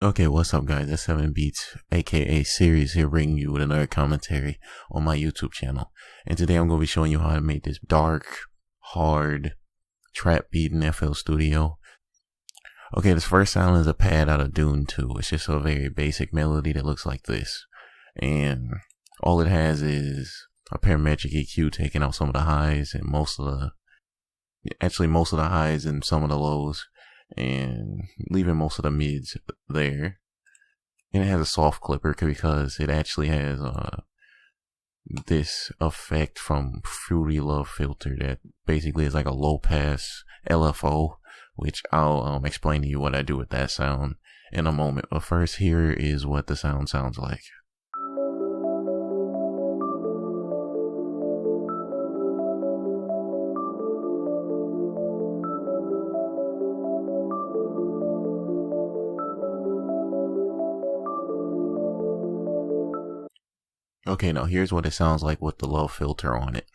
Okay, what's up guys, it's 7 Beats, aka Seriez here, bringing you with another commentary on my YouTube channel. And today I'm going to be showing you how to make this dark, hard, trap beat in FL Studio. Okay, this first sound is a pad out of Dune 2. It's just a very basic melody that looks like this. And all it has is a parametric EQ taking out some of the highs and most of the highs and some of the lows, and leaving most of the mids there. And it has a soft clipper because it actually has this effect from Fruity Love Filter that basically is like a low pass LFO, which I'll explain to you what I do with that sound in a moment. But first, here is what the sound sounds like. Okay, now here's what it sounds like with the low filter on it.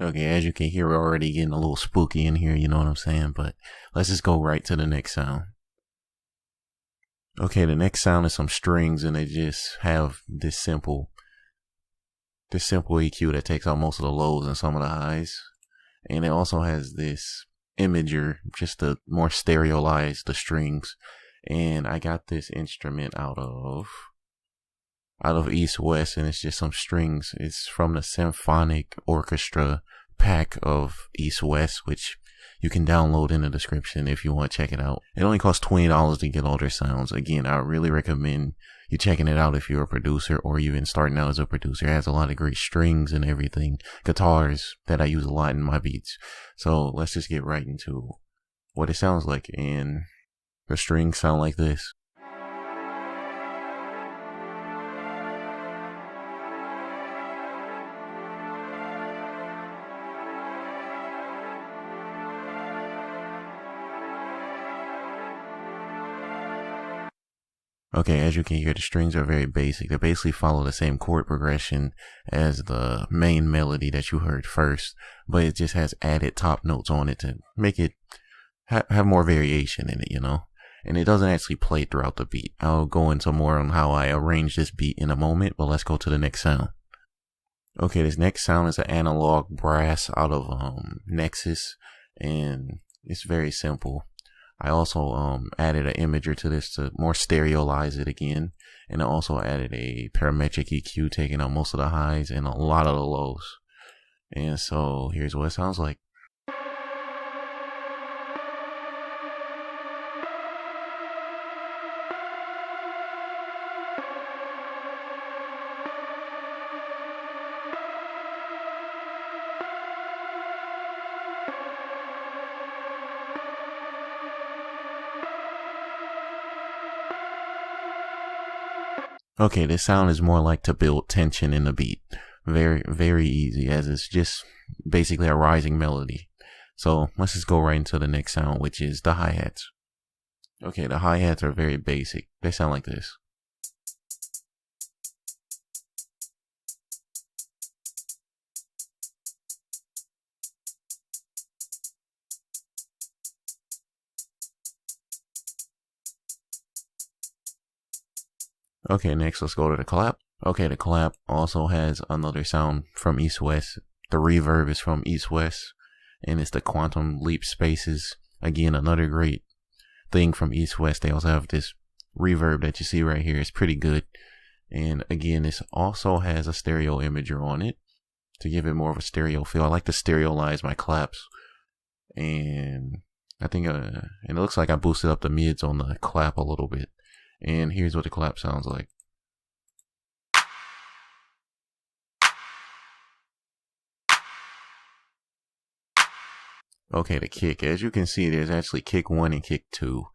Okay, as you can hear, we're already getting a little spooky in here, you know what I'm saying? But let's just go right to the next sound. Okay, the next sound is some strings, and they just have this simple EQ that takes out most of the lows and some of the highs. And it also has this imager just to more stereolize the strings. And I got this instrument out of East West, and it's just some strings. It's from the Symphonic Orchestra pack of East West, which you can download in the description if you want to check it out. It only costs $20 to get all their sounds. Again, I really recommend you checking it out if you're a producer or even starting out as a producer. It has a lot of great strings and everything, guitars that I use a lot in my beats. So let's just get right into what it sounds like. And the strings sound like this. Okay, as you can hear, the strings are very basic. They basically follow the same chord progression as the main melody that you heard first, but it just has added top notes on it to make it have more variation in it, you know? And it doesn't actually play throughout the beat. I'll go into more on how I arrange this beat in a moment, but let's go to the next sound. Okay, this next sound is an analog brass out of Nexus, and it's very simple. I also added an imager to this to more stereolize it again, and I also added a parametric EQ taking out most of the highs and a lot of the lows. And so here's what it sounds like. Okay, this sound is more like to build tension in the beat. Very, very easy, as it's just basically a rising melody. So let's just go right into the next sound, which is the hi-hats. Okay, the hi-hats are very basic. They sound like this. Okay, next let's go to the clap. Okay, the clap also has another sound from East West. The reverb is from East West, and it's the quantum leap spaces. Again, another great thing from East West. They also have this reverb that you see right here. It's pretty good. And again, this also has a stereo imager on it to give it more of a stereo feel. I like to stereolize my claps, and I think and it looks like I boosted up the mids on the clap a little bit. And here's what the clap sounds like. Okay, the kick. As you can see, there's actually kick 1 and kick 2.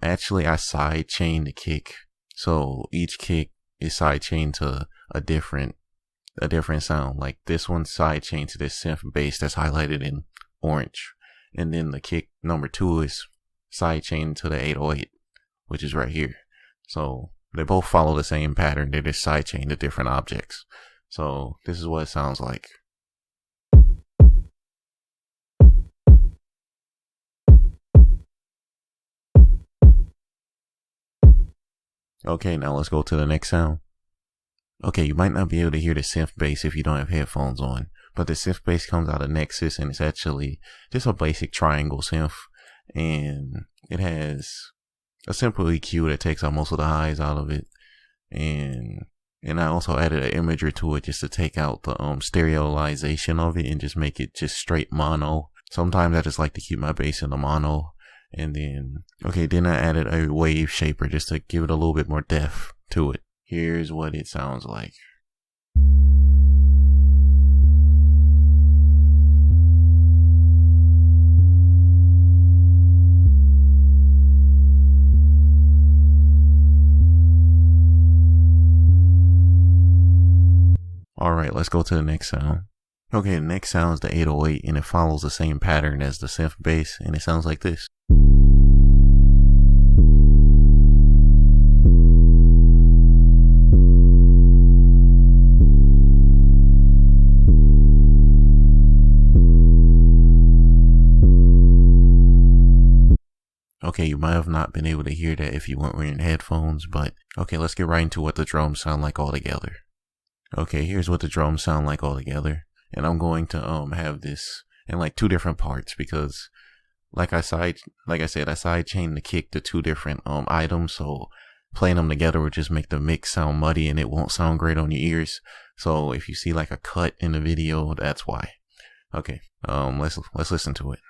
Actually, I side chain the kick, so each kick is side chained to a different sound. Like this one side chained to this synth bass that's highlighted in orange, and then the kick number 2 is sidechained to the 808, which is right here. So they both follow the same pattern. They're just sidechained to different objects. So this is what it sounds like. Okay, now let's go to the next sound. Okay, you might not be able to hear the synth bass if you don't have headphones on, but the synth bass comes out of Nexus, and it's actually just a basic triangle synth, and it has a simple EQ that takes out most of the highs out of it, and I also added an imager to it just to take out the stereolization of it and just make it just straight mono. Sometimes I just like to keep my bass in the mono. And then I added a wave shaper just to give it a little bit more depth to it. Here's what it sounds like. Alright, let's go to the next sound. Okay, the next sound is the 808, and it follows the same pattern as the synth bass, and it sounds like this. Okay, you might have not been able to hear that if you weren't wearing headphones, but okay, let's get right into what the drums sound like all together. Okay, here's what the drums sound like all together. And I'm going to have this in like two different parts because like I said, I sidechained the kick to two different items, so playing them together would just make the mix sound muddy and it won't sound great on your ears. So if you see like a cut in the video, that's why. Okay, let's listen to it.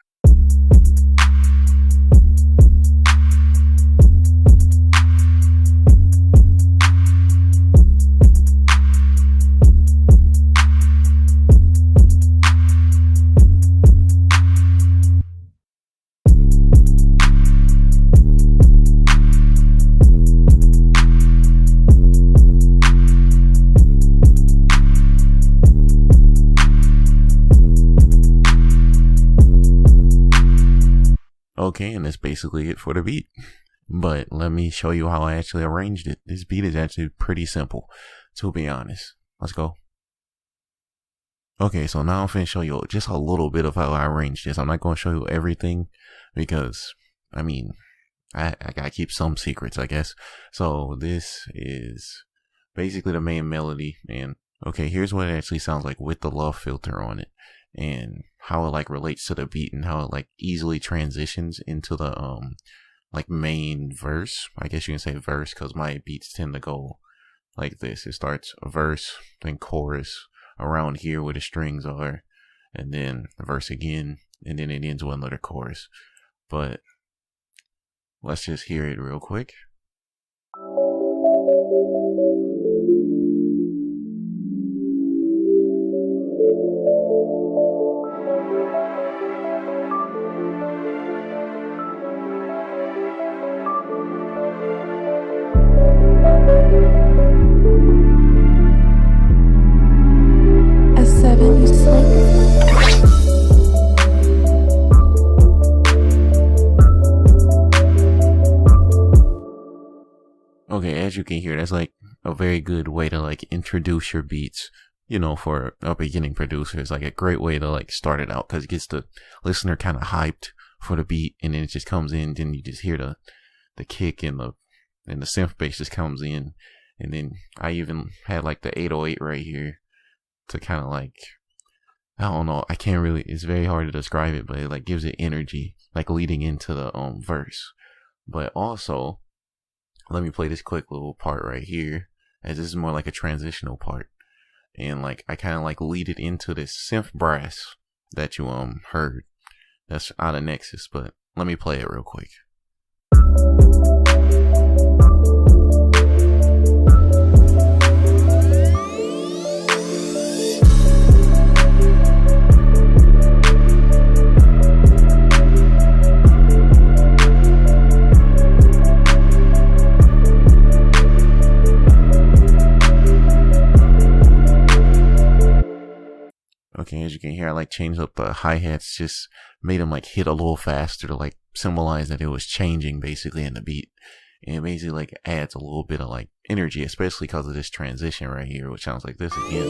Okay, and that's basically it for the beat. But let me show you how I actually arranged it. This beat is actually pretty simple, to be honest. Let's go. Okay, so now I'm finna show you just a little bit of how I arranged this. I'm not going to show you everything because, I mean, I gotta keep some secrets, I guess. So this is basically the main melody. And okay, here's what it actually sounds like with the love filter on it. And how it like relates to the beat and how it like easily transitions into the like main verse. I guess you can say verse because my beats tend to go like this. It starts a verse, then chorus around here where the strings are, and then the verse again, and then it ends with another chorus. But let's just hear it real quick. Okay, as you can hear, that's like a very good way to like introduce your beats, you know, for a beginning producer. It's like a great way to like start it out because it gets the listener kind of hyped for the beat, and then it just comes in, then you just hear the kick and the synth bass just comes in. And then I even had like the 808 right here to kind of like, I don't know, I can't really, it's very hard to describe it, but it like gives it energy, like leading into the verse. But also, let me play this quick little part right here, as this is more like a transitional part. And like, I kind of like lead it into this synth brass that you heard. That's out of Nexus, but let me play it real quick. Okay, as you can hear, I like changed up the hi-hats, just made them like hit a little faster to like symbolize that it was changing basically in the beat. And it basically like adds a little bit of like energy, especially because of this transition right here, which sounds like this again.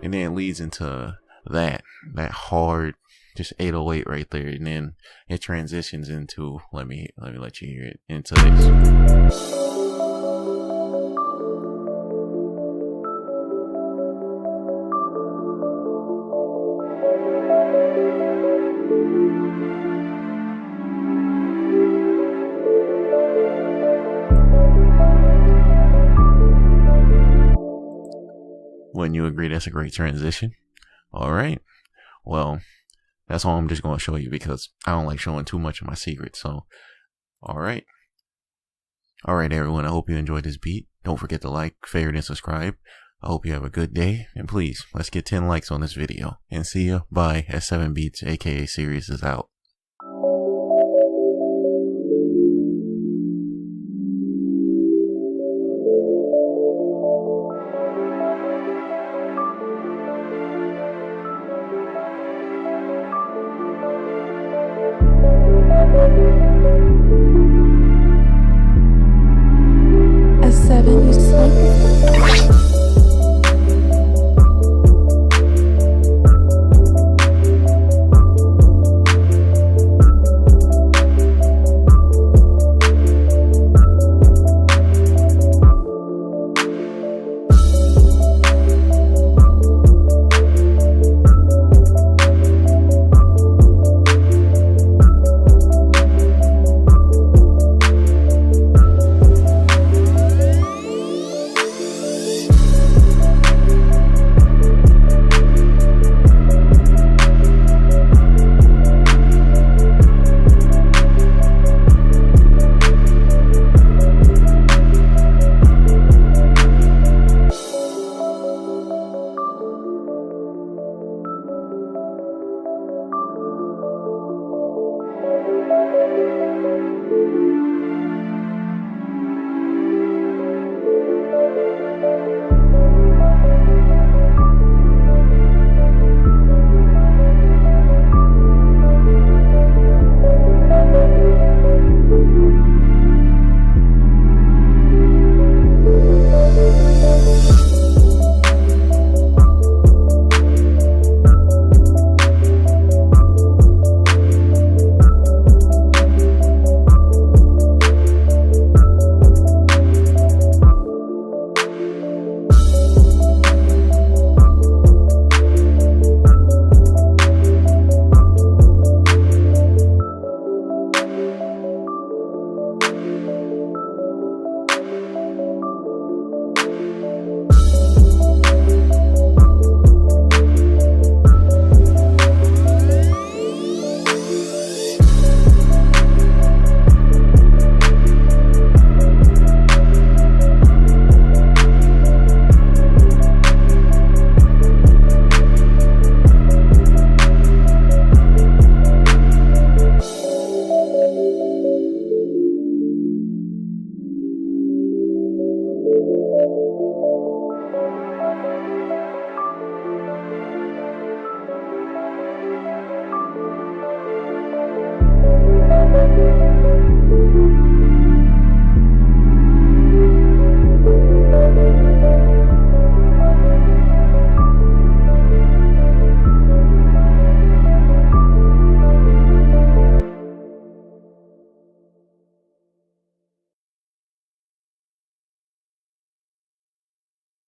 And then it leads into that hard, just 808 right there. And then it transitions into, let me let you hear it, into this. Wouldn't you agree that's a great transition? All right. Well, that's all I'm just going to show you because I don't like showing too much of my secrets. So, all right. All right, everyone. I hope you enjoyed this beat. Don't forget to like, favorite, and subscribe. I hope you have a good day. And please, let's get 10 likes on this video. And see ya. Bye. S7 Beats, aka Seriez, is out. S7, you sleep?